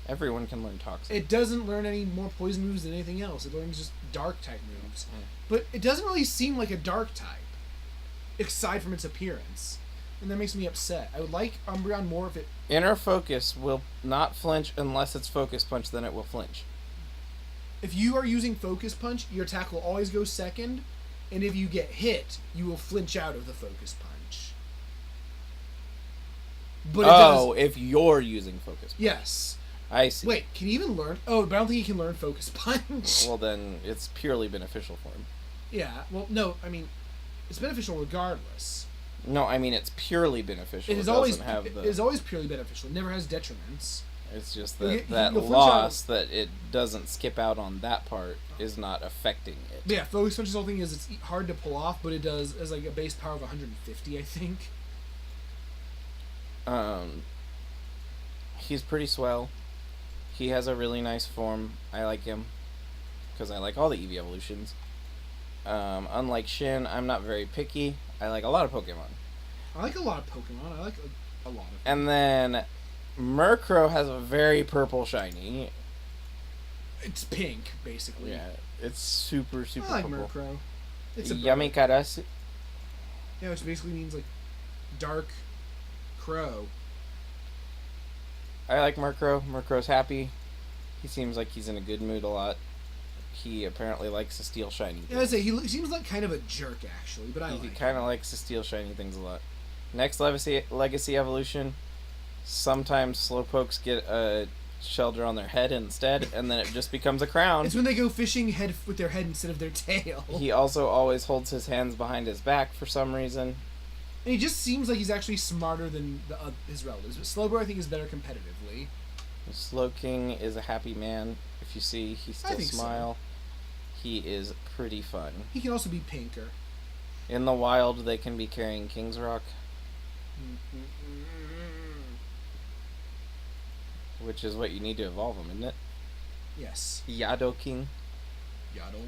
Everyone can learn Toxic. It doesn't learn any more poison moves than anything else. It learns just dark type moves. But it doesn't really seem like a dark type, aside from its appearance. And that makes me upset. I would like Umbreon more if it... Inner Focus will not flinch unless it's Focus Punch, then it will flinch. If you are using Focus Punch, your attack will always go second, and if you get hit, you will flinch out of the Focus Punch. But if you're using Focus Punch. Yes. I see. Wait, can he even learn... Oh, but I don't think he can learn Focus Punch. Well, then it's purely beneficial for him. Yeah, well, no, I mean, it's beneficial regardless. No, I mean it's purely beneficial. It is always purely beneficial. It never has detriments. It's just that that loss that it doesn't skip out on that part is not affecting it. But yeah, Focus Punch's whole thing is it's hard to pull off, but it does as like a base power of 150, I think. He's pretty swell. He has a really nice form. I like him because I like all the Eevee evolutions. Unlike Shin, I'm not very picky. I like a lot of Pokemon. I like a lot of Pokemon. I like a lot of them. And then Murkrow has a very purple shiny. It's pink, basically. Yeah, it's super, super I like purple. Murkrow. It's a Yummy Karasu. Yeah, which basically means like dark crow. I like Murkrow. Murkrow's happy. He seems like he's in a good mood a lot. He apparently likes to steal shiny things. Yeah, I say he seems like kind of a jerk actually, but I like. He kind of likes to steal shiny things a lot. Next legacy evolution. Sometimes Slowpokes get a shelter on their head instead, and then it just becomes a crown. It's when they go fishing with their head instead of their tail. He also always holds his hands behind his back for some reason. And he just seems like he's actually smarter than his relatives. But Slowbro, I think, is better competitively. Slowking is a happy man. If you see, he still smile. So. He is pretty fun. He can also be pinker. In the wild, they can be carrying King's Rock. Which is what you need to evolve him, isn't it? Yes. Yado King. Yado.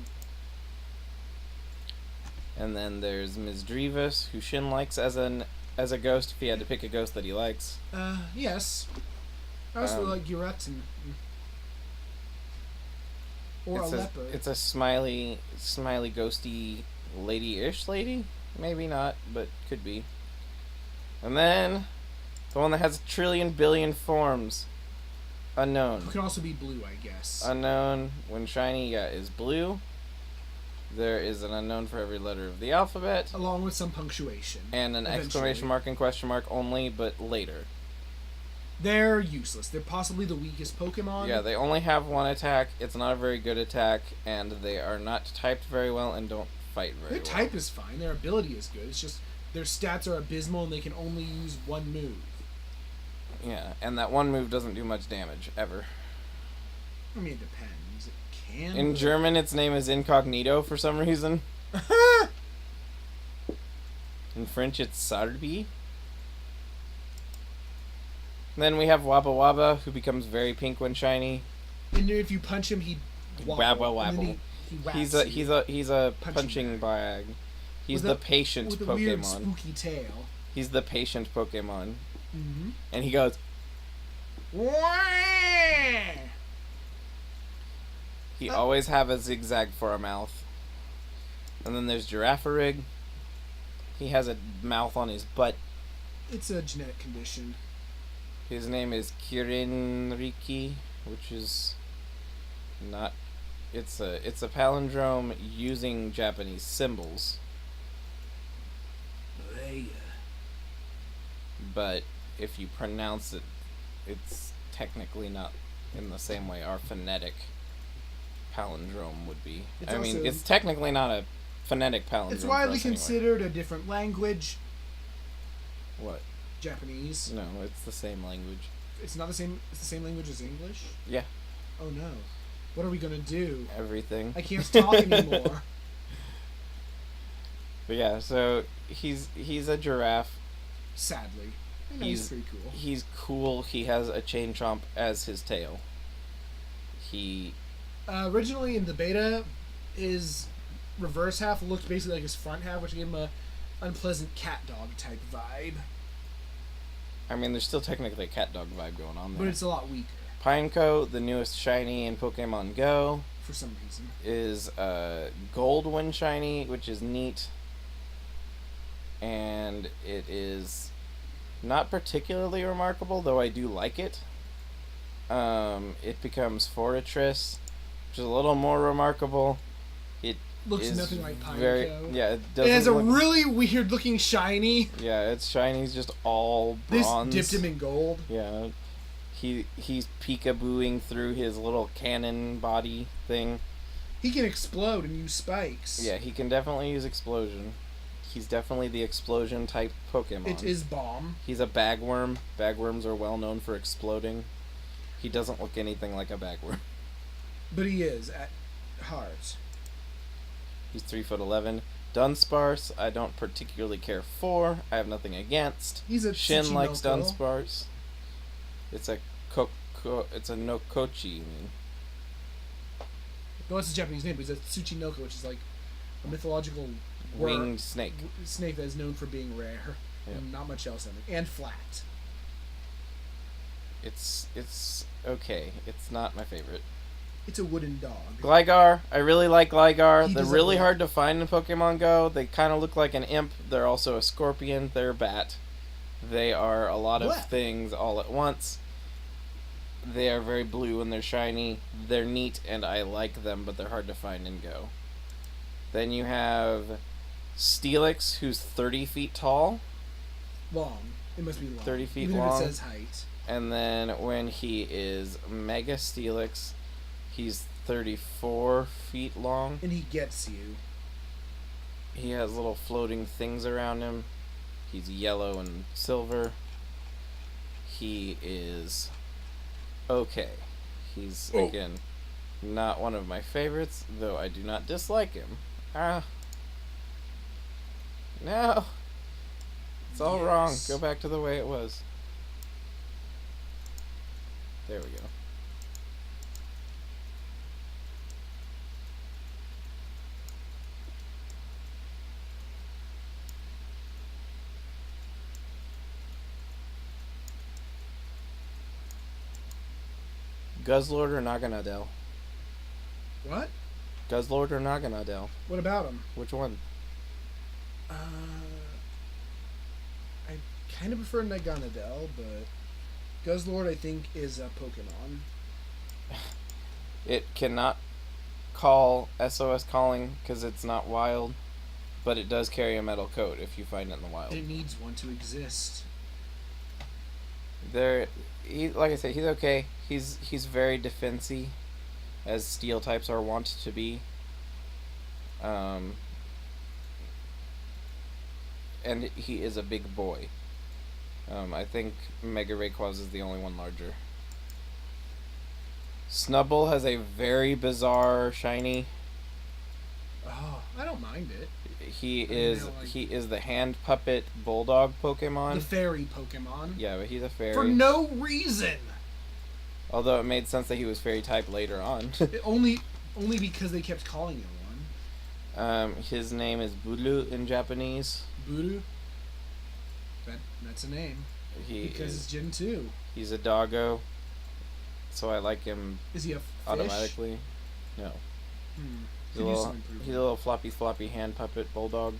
And then there's Ms. Drevis, who Shin likes as a ghost, if he had to pick a ghost that he likes. Yes. I also like Giratin. Or a leopard. It's a smiley, ghosty, lady-ish lady? Maybe not, but could be. And then, the one that has a trillion billion forms. Unknown. Who can also be blue, I guess. Unknown, when shiny, is blue. There is an unknown for every letter of the alphabet. Along with some punctuation. And an exclamation mark and question mark only, but later. They're useless. They're possibly the weakest Pokemon. Yeah, they only have one attack. It's not a very good attack, and they are not typed very well and don't fight very well. Their type is fine. Their ability is good. It's just their stats are abysmal and they can only use one move. Yeah, and that one move doesn't do much damage, ever. I mean, it depends. It can. In German, its name is Incognito for some reason. In French, it's Sarbi. Then we have Wabba Wabba, who becomes very pink when shiny. And if you punch him, he wabble wabble. He's a punching bag. He's the patient with Pokemon. With a weird spooky tail. He's the patient Pokemon. Mm-hmm. And he goes. He always have a zigzag for a mouth. And then there's Girafarig. He has a mouth on his butt. It's a genetic condition. His name is Kirinriki, which is not... It's a palindrome using Japanese symbols. But if you pronounce it, it's technically not in the same way our phonetic palindrome would be. It's technically not a phonetic palindrome. It's widely considered a different language. What? Japanese. No, it's the same language. It's not the same. It's the same language as English. Yeah. Oh no! What are we gonna do? Everything. I can't talk anymore. But yeah, so he's a giraffe. Sadly, he's pretty cool. He's cool. He has a chain chomp as his tail. He originally in the beta, his reverse half looked basically like his front half, which gave him a unpleasant cat dog type vibe. I mean, there's still technically a cat dog vibe going on there. But it's a lot weaker. Pineco, the newest shiny in Pokemon Go, For some reason. is Gold Wind shiny, which is neat. And it is not particularly remarkable, though I do like it. It becomes Fortress, which is a little more remarkable. It Looks is nothing like Pineco. very, yeah, it doesn't It has a look, really weird looking shiny. yeah, its shiny's just all This bronze. dipped him in gold. Yeah, he's peekabooing through his little cannon body thing. He can explode and use spikes. Yeah, he can definitely use explosion. He's definitely the explosion type Pokemon. It is bomb. He's a bagworm. Bagworms are well known for exploding. He doesn't look anything like a bagworm. But he is at heart. He's 3'11". Dunsparce, I don't particularly care for. I have nothing against. He's a Shin likes Tsuchinoko. Dunsparce. It's a it's a Nokochi, you mean? No, it's a Japanese name, but it's a Tsuchinoko, which is like a mythological Winged snake. snake that is known for being rare. Yep. And not much else in it. And flat. It's okay. It's not my favorite. It's a wooden dog. Gligar, I really like Gligar. He They're does really look- hard to find in Pokemon Go. They kind of look like an imp. They're also a scorpion. They're a bat. They are a lot of What? things all at once. They are very blue and they're shiny. They're neat and I like them, but they're hard to find in Go. Then you have Steelix, who's 30 feet tall. Long. It must be long. 30 feet Even long. if it says height. And then when he is Mega Steelix, he's 34 feet long. And he gets you. He has little floating things around him. He's yellow and silver. He is okay. He's, Oh. again, not one of my favorites, though I do not dislike him. No. It's all wrong. Yes. Go back to the way it was. There we go. Guzzlord or Naganadel? What? Guzzlord or Naganadel? What about him? Which one? I kind of prefer Naganadel, but Guzzlord I think is a Pokemon. It cannot call SOS calling because it's not wild, but it does carry a metal coat if you find it in the wild. It needs one to exist. Like I said, he's okay. He's very defensy, as steel types are wont to be. And he is a big boy. I think Mega Rayquaza is the only one larger. Snubbull has a very bizarre shiny. Oh, I don't mind it. He I is know, like- he is the hand puppet bulldog Pokemon. The fairy Pokemon. Yeah, but he's a fairy. For no reason. Although it made sense that he was fairy type later on. only because they kept calling him one. His name is Bulu in Japanese. Voodoo. That's a name. He Because is it's Gen 2. he's a doggo, so I like him Is he a fish? automatically. No, Hmm. he's a Could use little some improvement. he's a little floppy hand puppet bulldog.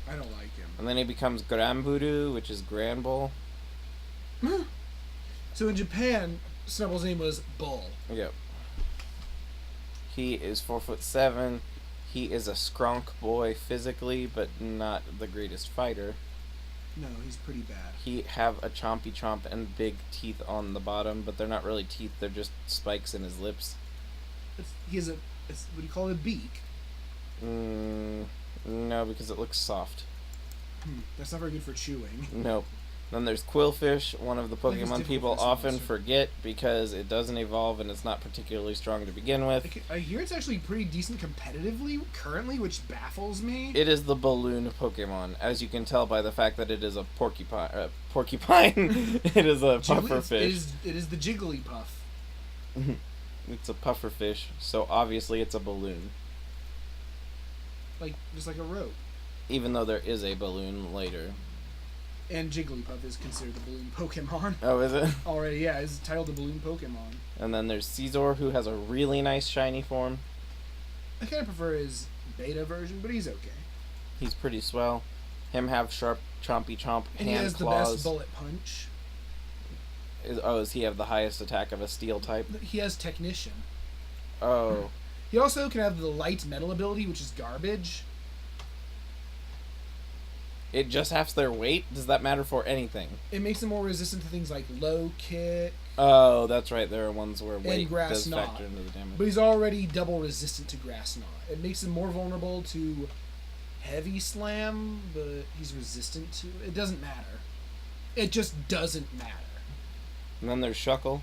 I don't like him. And then he becomes Granbudu, which is Granbull. So in Japan, Snubble's name was Bull. Yep. He is 4'7". He is a skronk boy physically, but not the greatest fighter. No, he's pretty bad. He have a chompy chomp and big teeth on the bottom, but they're not really teeth, they're just spikes in his lips. He has what do you call it, a beak? No, because it looks soft. That's not very good for chewing. Nope. Then there's Quillfish, one of the Like, it's Pokemon difficult people for this often monster. forget because it doesn't evolve and it's not particularly strong to begin with. I hear it's actually pretty decent competitively currently, which baffles me. It is the balloon Pokemon, as you can tell by the fact that it is a porcupine. It is a pufferfish. It is the Jigglypuff. It's a pufferfish, so obviously it's a balloon. Just like a rope. Even though there is a balloon later. And Jigglypuff is considered the balloon Pokemon. Oh, is it? Already, yeah, it's titled the balloon Pokemon. And then there's Caesar, who has a really nice shiny form. I kind of prefer his beta version, but he's okay. He's pretty swell. Him have sharp, chompy chomp And hand he has claws. the best bullet punch. Does he have the highest attack of a steel type? He has Technician. Oh. He also can have the light metal ability, which is garbage. It just halves their weight? Does that matter for anything? It makes him more resistant to things like low kick. Oh, that's right. There are ones where weight Grass does Knot. factor into the damage. But he's already double resistant to Grass Knot. It makes him more vulnerable to Heavy Slam, but he's resistant to it. It doesn't matter. It just doesn't matter. And then there's Shuckle.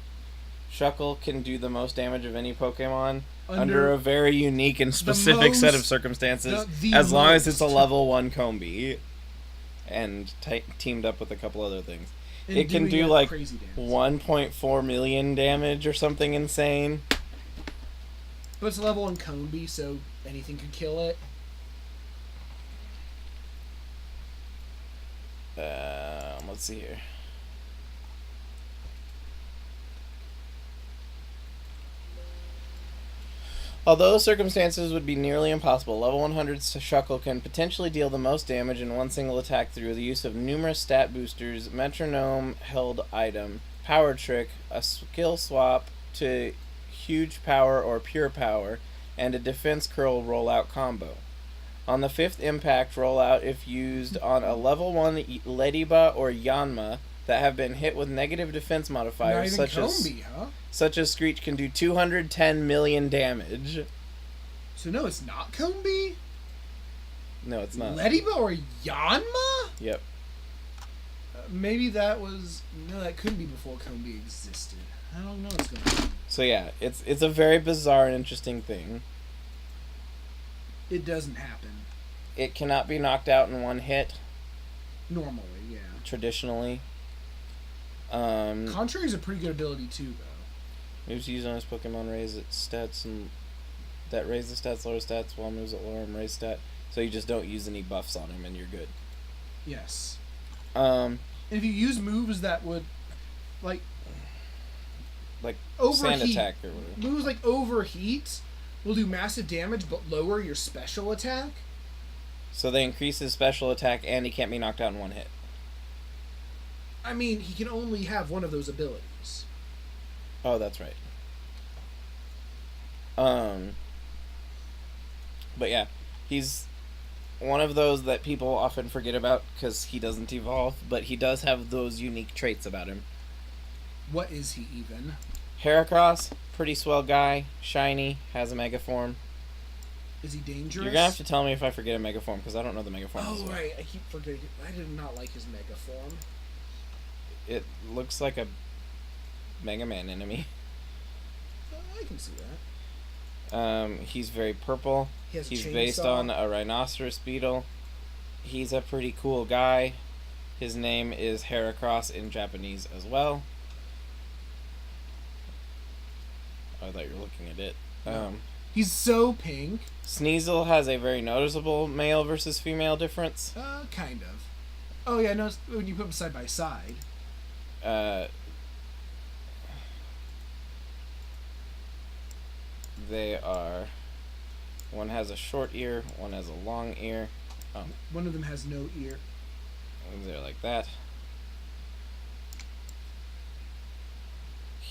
Shuckle can do the most damage of any Pokemon Under a very unique and specific set of circumstances, the as long as most. it's a level 1 Combi and teamed up with a couple other things. And It can doing do like crazy damage. 1.4 million damage or something insane. But it's a level 1 Combi, so anything could kill it. Let's see here. Although circumstances would be nearly impossible, level 100 Shuckle can potentially deal the most damage in one single attack through the use of numerous stat boosters, metronome held item, power trick, a skill swap to huge power or pure power, and a defense curl rollout combo. On the 5th impact rollout, if used on a level 1 Ladybug or Yanma that have been hit with negative defense modifiers, Not even Combi, huh? such as Screech can do 210 million damage. So no, it's not Combi? No, it's not. Ladybug or Yanma? Yep. Maybe that was... No, that couldn't be before Combi existed. I don't know what's going on. So yeah, it's a very bizarre and interesting thing. It doesn't happen. It cannot be knocked out in one hit, Normally, yeah. traditionally. Contrary is a pretty good ability too, though. Moves used on his Pokemon raise its stats and that raise the stats, lower stats, while moves at lower and raise stat. So you just don't use any buffs on him and you're good. Yes. And if you use moves that would, like Sand overheat, Attack or whatever. moves like overheat will do massive damage but lower your special attack. So they increase his special attack and he can't be knocked out in one hit. I mean, he can only have one of those abilities. Oh, that's right. But yeah, he's one of those that people often forget about because he doesn't evolve, but he does have those unique traits about him. What is he even? Heracross, pretty swell guy, shiny, has a mega form. Is he dangerous? You're gonna have to tell me if I forget a mega form because I don't know the mega form. Oh, right. I keep forgetting. I did not like his mega form. It looks like a Mega Man enemy. I can see that. He's very purple. He's based on a rhinoceros beetle. He's a pretty cool guy. His name is Heracross in Japanese as well. Oh, I thought you were looking at it. He's so pink. Sneasel has a very noticeable male versus female difference. Kind of. Oh yeah, no. When you put them side by side. They are. One has a short ear, one has a long ear. Oh, One of them has no ear. they're like that.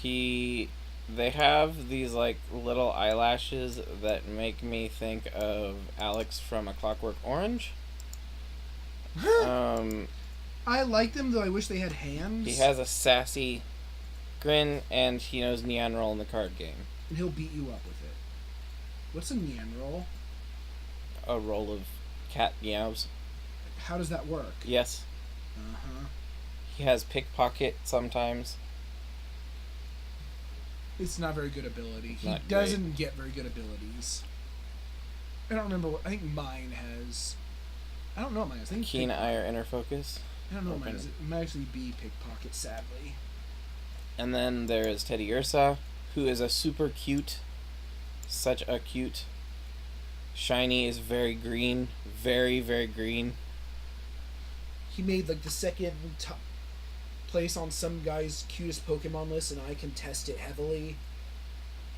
They have these like little eyelashes that make me think of Alex from A Clockwork Orange. I like them, though I wish they had hands. He has a sassy grin, and he knows Neon Roll in the card game. And he'll beat you up with it. What's a Neon Roll? A roll of cat meows. How does that work? Yes. Uh-huh. He has Pickpocket sometimes. It's not very good ability. He Not doesn't get very good abilities. I don't remember what... I think mine has... I don't know what mine is. I think Keen Eye or Inner Focus. I don't know what mine is. It might actually be Pickpocket, sadly. And then there is Teddy Ursa, who is a super cute, such a cute. Shiny is very green, very, very green. he made like the second top place on some guy's cutest Pokemon list, and I contest it heavily.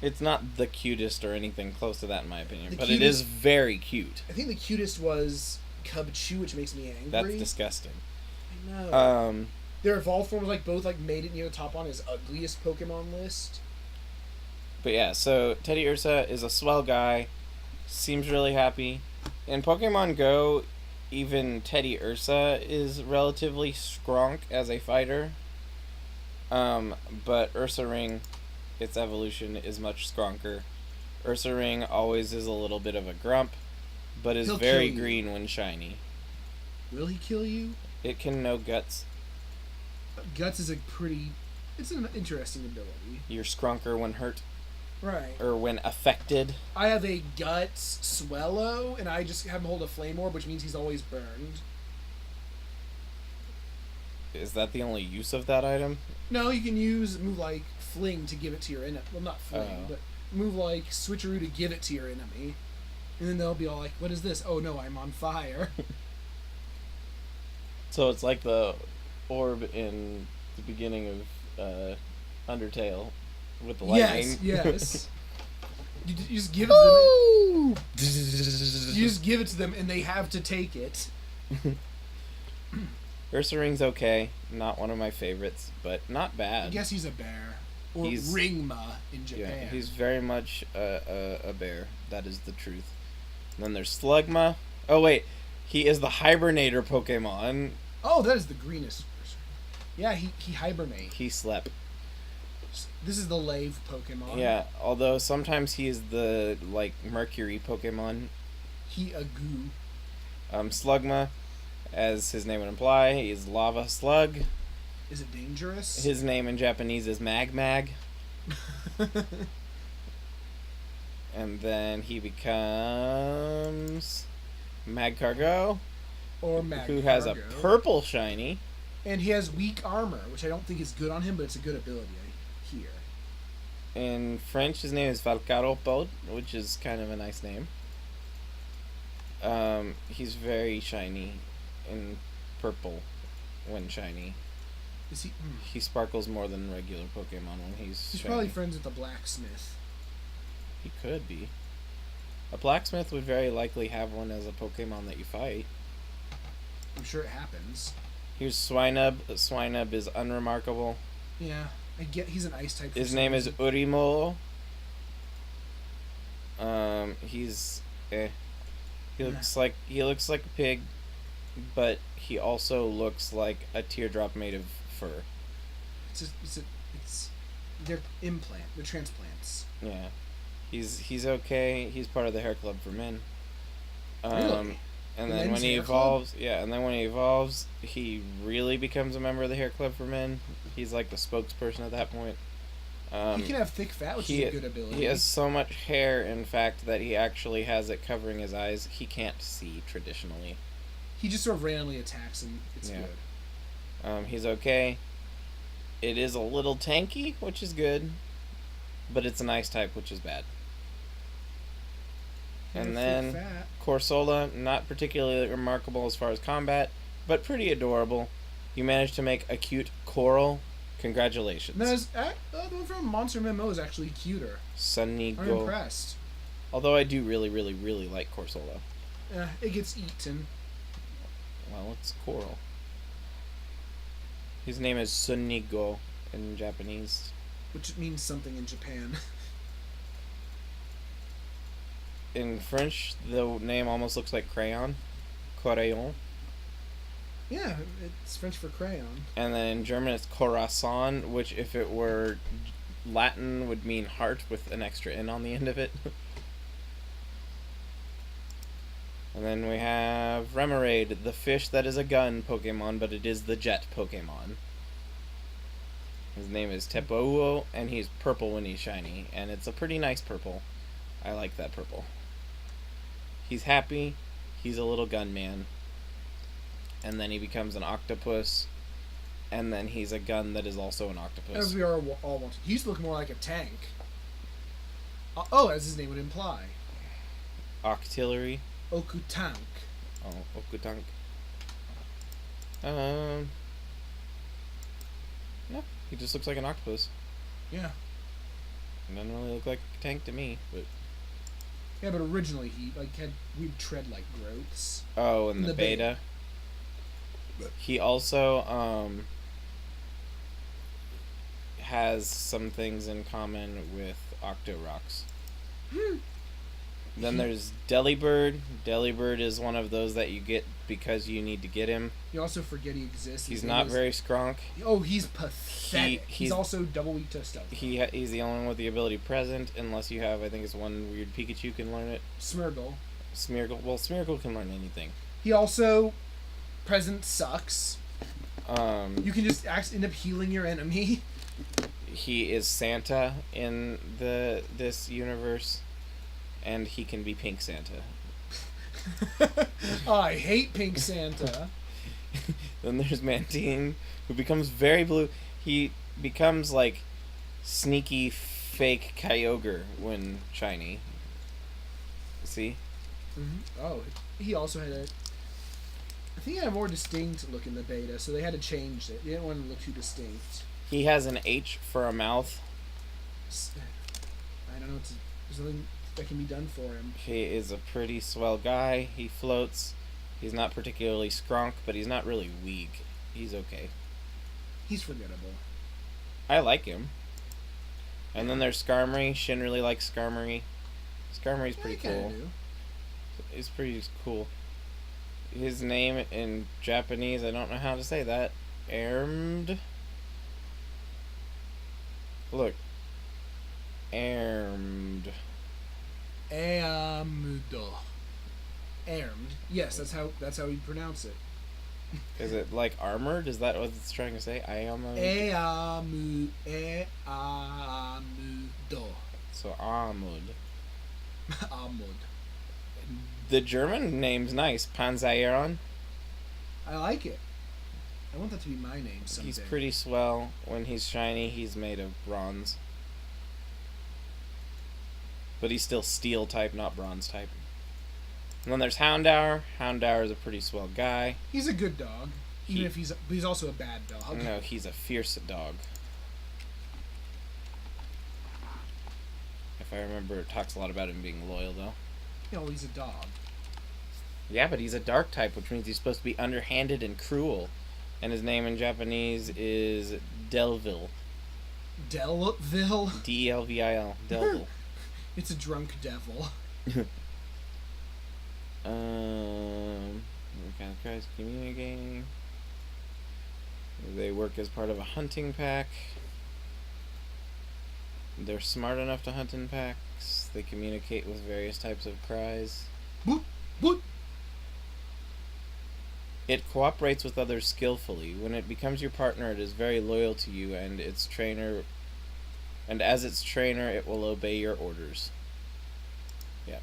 It's not the cutest or anything close to that in my opinion, The but it is very cute. I think the cutest was Cubchoo, which makes me angry. That's disgusting. I know. Their evolved forms both made it near the top on his ugliest Pokemon list. But yeah, so Teddy Ursa is a swell guy. Seems really happy. In Pokemon Go, even Teddy Ursa is relatively skronk as a fighter. But Ursaring, its evolution is much skronker. Ursaring always is a little bit of a grump, but is very green when shiny. Will he kill you? It can know guts. Guts is it's an interesting ability. You're skronker when hurt. Right. Or when affected. I have a Guts Swellow, and I just have him hold a Flame Orb, which means he's always burned. Is that the only use of that item? No, you can use move like Fling to give it to your enemy. Well, not Fling, but move like Switcheroo to give it to your enemy. And then they'll be all like, what is this? Oh no, I'm on fire. So it's like the orb in the beginning of Undertale with the lightning. Yes. You just give it to them. You just give it to them, and they have to take it. Ursaring's okay. Not one of my favorites, but not bad. I guess he's a bear. Or He's, Ringma in Japan. Yeah, he's very much a bear. That is the truth. And then there's Slugma. Oh, wait. He is the Hibernator Pokemon. Oh, that is the greenest. Yeah, he hibernates. He slept. This is the Lave Pokemon. Yeah, although sometimes he is the, Mercury Pokemon. He a goo. Slugma, as his name would imply, he is Lava Slug. Is it dangerous? His name in Japanese is Magmag. And then he becomes Magcargo. Or Magcargo. Who has a purple shiny. And he has weak armor, which I don't think is good on him, but it's a good ability, I hear. In French, his name is Valcaropod, which is kind of a nice name. He's very shiny and purple when shiny. Is he? He sparkles more than regular Pokemon when he's He's shiny. probably friends with the blacksmith. He could be. A blacksmith would very likely have one as a Pokemon that you fight. I'm sure it happens. Here's Swinub. Swinub is unremarkable. Yeah, I get he's an ice type. His name is Urimo. He's He looks like a pig, but he also looks like a teardrop made of fur. It's they're transplants. Yeah, he's okay. He's part of the hair club for men. Really? And then when he evolves, he really becomes a member of the hair club for men. He's like the spokesperson at that point. He can have thick fat, which is a good ability. He has so much hair, in fact, that he actually has it covering his eyes. He can't see traditionally. He just sort of randomly attacks, and it's good. He's okay. It is a little tanky, which is good, but it's an ice type, which is bad. And then Corsola, not particularly remarkable as far as combat, but pretty adorable. You managed to make a cute coral. Congratulations. The one from Monster MMO is actually cuter. Sunny I'm impressed. Although I do really, really, really like Corsola. Yeah, it gets eaten. Well, it's coral. His name is Sunigo in Japanese. Which means something in Japan. In French, the name almost looks like crayon. Crayon. Yeah, it's French for crayon. And then in German, it's Corazon, which if it were Latin would mean heart with an extra N on the end of it. And then we have Remoraid, the fish that is a gun Pokemon, but it is the jet Pokemon. His name is Tepouo, and he's purple when he's shiny, and it's a pretty nice purple. I like that purple. He's happy. He's a little gun man. And then he becomes an octopus. And then he's a gun that is also an octopus. As we are all want. He used to look more like a tank. As his name would imply. Octillery. Okutank. Oh, Okutank. Um, no, he just looks like an octopus. Yeah. He doesn't really look like a tank to me, but... Yeah, but originally he had weird tread-like growths. Oh, in the beta. He also, has some things in common with Octoroks. Then there's Delibird. Delibird is one of those that you get because you need to get him. You also forget he exists. He's not very skronk. Oh, he's pathetic. He's also double weak to stealth. He's the only one with the ability present, unless you have, I think it's one weird Pikachu can learn it. Smeargle. Well, Smeargle can learn anything. He also... present sucks. You can just end up healing your enemy. He is Santa in this universe, and he can be Pink Santa. I hate Pink Santa. Then there's Mantine, who becomes very blue. He becomes like sneaky fake Kyogre when shiny. See? Mm-hmm. Oh, he also had a... I think he had a more distinct look in the beta, so they had to change it. They didn't want to look too distinct. He has an H for a mouth. I don't know. There's nothing that can be done for him. He is a pretty swell guy. He floats. He's not particularly skronk, but he's not really weak. He's okay. He's forgettable. I like him. And then there's Skarmory. Shin really likes Skarmory. Skarmory's pretty cool. Do. He's pretty cool. His name in Japanese, I don't know how to say that. Ermed. Look. Ermed. Amudo. Ermed. Yes, that's how you pronounce it. Is it like armored? Is that what it's trying to say? Amudo. So Amud. Amud. The German name's nice. Panzairon. I like it. I want that to be my name someday. He's pretty swell. When he's shiny, he's made of bronze. But he's still steel type, not bronze type. And then there's Houndour. Houndour is a pretty swell guy. He's a good dog. Even if he's also a bad dog. No, he's a fierce dog. If I remember, it talks a lot about him being loyal, though. No, he's a dog. Yeah, but he's a dark type, which means he's supposed to be underhanded and cruel. And his name in Japanese is Delville. Delville? D-E-L-V-I-L. Delville. It's a drunk devil. What kind of guys communicating? They work as part of a hunting pack. They're smart enough to hunt in packs. They communicate with various types of cries. Boop, boop. It cooperates with others skillfully. When it becomes your partner, it is very loyal to you and its trainer. And as its trainer, it will obey your orders. Yeah.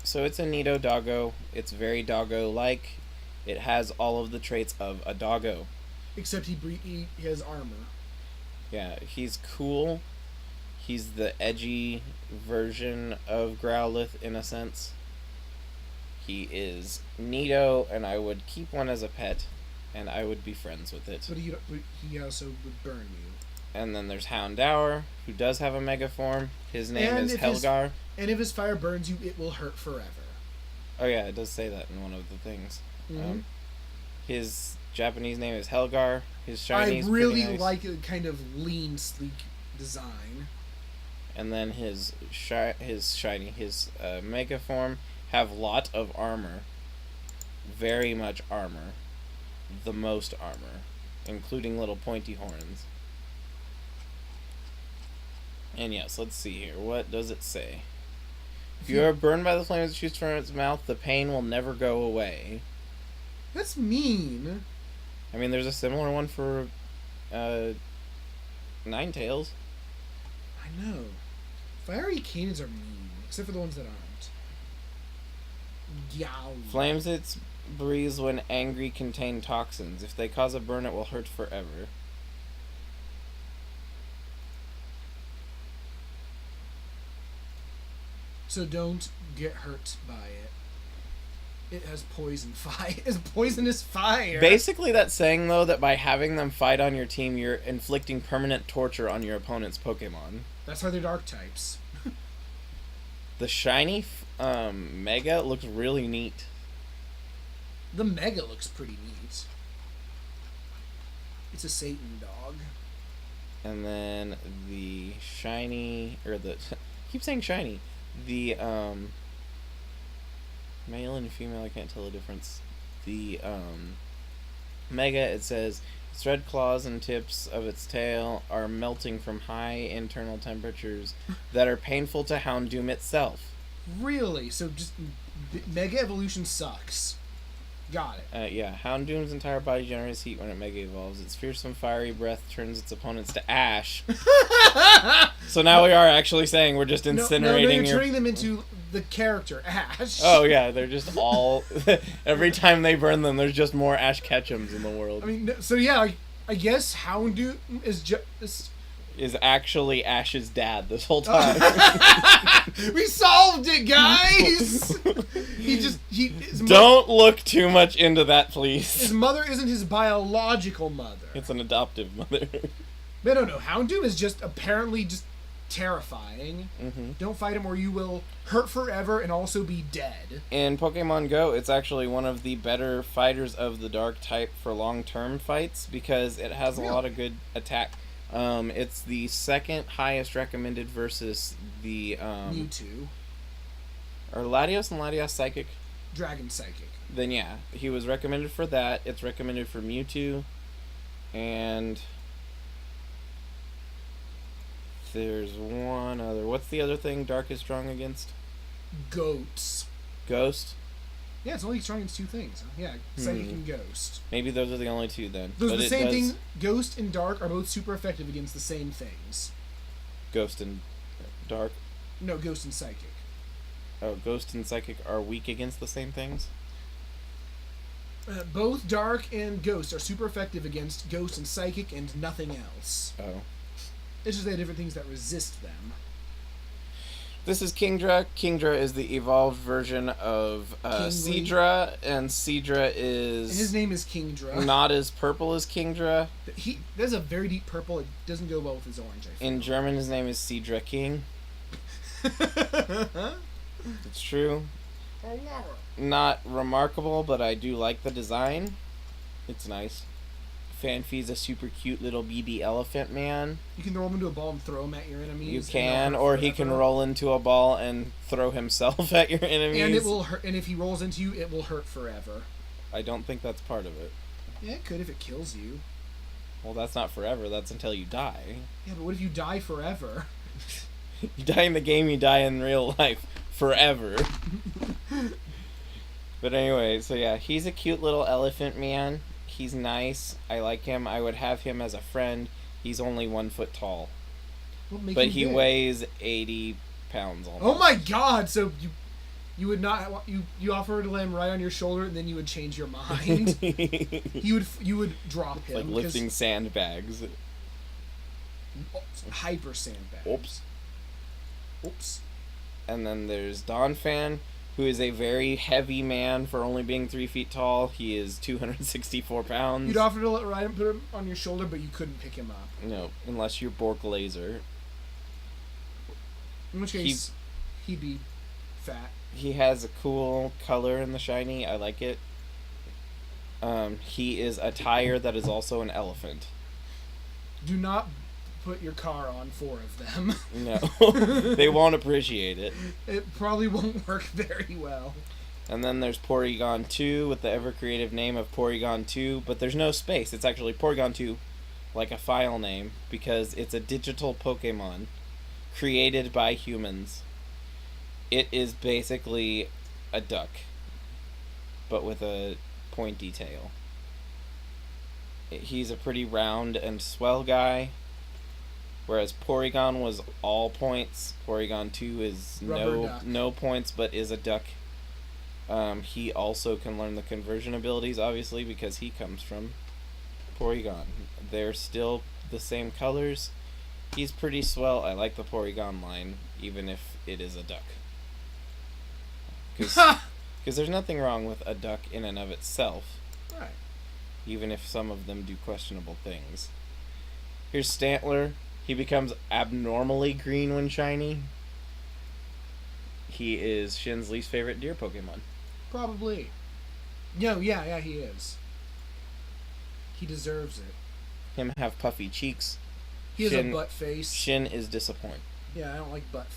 So it's a neato doggo. It's very doggo-like. It has all of the traits of a doggo. Except he has armor. Yeah, he's cool. He's the edgy version of Growlithe in a sense. He is neato, and I would keep one as a pet, and I would be friends with it. But he also would burn you. And then there's Houndour, who does have a mega form. His name is Helgar. And if his fire burns you, it will hurt forever. Oh yeah, it does say that in one of the things. Mm-hmm. His Japanese name is Helgar. His shiny is I really nice. like a kind of lean, sleek design. And then his mega form have lot of armor. Very much armor. The most armor. Including little pointy horns. And yes, let's see here. What does it say? If you are burned by the flames that shoots from its mouth, the pain will never go away. That's mean. I mean, there's a similar one for Ninetales. I know. Fiery canids are mean, except for the ones that aren't. Yow. Flames its breathes when angry contain toxins. If they cause a burn, it will hurt forever. So don't get hurt by it. It has poison fire. It's poisonous fire. Basically, that's saying, though, that by having them fight on your team, you're inflicting permanent torture on your opponent's Pokemon. That's why they're dark types. The shiny Mega looks really neat. The Mega looks pretty neat. It's a Satan dog. And then the shiny, or the, keep saying shiny, the male and female, I can't tell the difference. The Mega, it says, its red claws and tips of its tail are melting from high internal temperatures that are painful to Houndoom itself. Really? So just Mega Evolution sucks. Got it. Yeah, Houndoom's entire body generates heat when it Mega evolves. Its fearsome fiery breath turns its opponents to ash. So now we are actually saying we're just incinerating no, you're turning them into the character Ash. Oh yeah, they're just all. Every time they burn them, there's just more Ash Ketchums in the world. I mean, so yeah, I guess Houndoom is just. Is actually Ash's dad this whole time. We solved it, guys. Don't look too much into that, please. His mother isn't his biological mother. It's an adoptive mother. No. Houndoom is just apparently just terrifying. Mm-hmm. Don't fight him or you will hurt forever and also be dead. In Pokemon Go, it's actually one of the better fighters of the Dark type for long-term fights because it has a lot of good attack. It's the second highest recommended versus the Mewtwo. Are Latios and Latios Psychic? Dragon Psychic. Then yeah, he was recommended for that. It's recommended for Mewtwo, and there's one other. What's the other thing Dark is strong against? Goats. Ghost? Yeah, it's only strong against two things. Huh? Yeah, Psychic and Ghost. Maybe those are the only two then. Those are the same thing. Ghost and Dark are both super effective against the same things. Ghost and Dark? No, Ghost and Psychic. Oh, Ghost and Psychic are weak against the same things? Both Dark and Ghost are super effective against Ghost and Psychic and nothing else. Oh. It's just they have different things that resist them. This is Kingdra. Kingdra is the evolved version of Seadra, and Seadra is... And his name is Kingdra. Not as purple as Kingdra. There's a very deep purple. It doesn't go well with his orange, I feel. In German, his name is Seadra King. It's true. Not remarkable, but I do like the design. It's nice. Fanfi's a super cute little BB elephant man. You can throw him into a ball and throw him at your enemies. You can, or he can roll into a ball and throw himself at your enemies. And it will hurt. And if he rolls into you, it will hurt forever. I don't think that's part of it. Yeah, it could if it kills you. Well, that's not forever. That's until you die. Yeah, but what if you die forever? You die in the game, you die in real life. Forever. But anyway, so yeah, he's a cute little elephant man. He's nice. I like him. I would have him as a friend. He's only 1 foot tall. But he weighs 80 pounds almost. Oh my god! So you would not you offer to lay him right on your shoulder and then you would change your mind. you would drop him. Like lifting sandbags. Hyper sandbags. Oops. And then there's Donphan, who is a very heavy man for only being 3 feet tall. He is 264 pounds. You'd offer to ride him, put him on your shoulder, but you couldn't pick him up. No, unless you're Bork Laser. In which case, he'd be fat. He has a cool color in the shiny. I like it. He is a tire that is also an elephant. Do not put your car on 4 of them. No, they won't appreciate it. It probably won't work very well. And then there's Porygon 2 with the ever creative name of Porygon 2, but there's no space. It's actually Porygon 2, like a file name, because it's a digital Pokemon created by humans. It is basically a duck, but with a pointy tail. He's a pretty round and swell guy. Whereas Porygon was all points, Porygon 2 is no points, but is a duck. He also can learn the conversion abilities, obviously, because he comes from Porygon. They're still the same colors. He's pretty swell. I like the Porygon line, even if it is a duck. Because Because there's nothing wrong with a duck in and of itself, Right. even if some of them do questionable things. Here's Stantler. He becomes abnormally green when shiny. He is Shin's least favorite deer Pokemon. Probably. No, yeah, he is. He deserves it. Him have puffy cheeks. He has a butt face. Shin is disappointed. Yeah, I don't like butt face.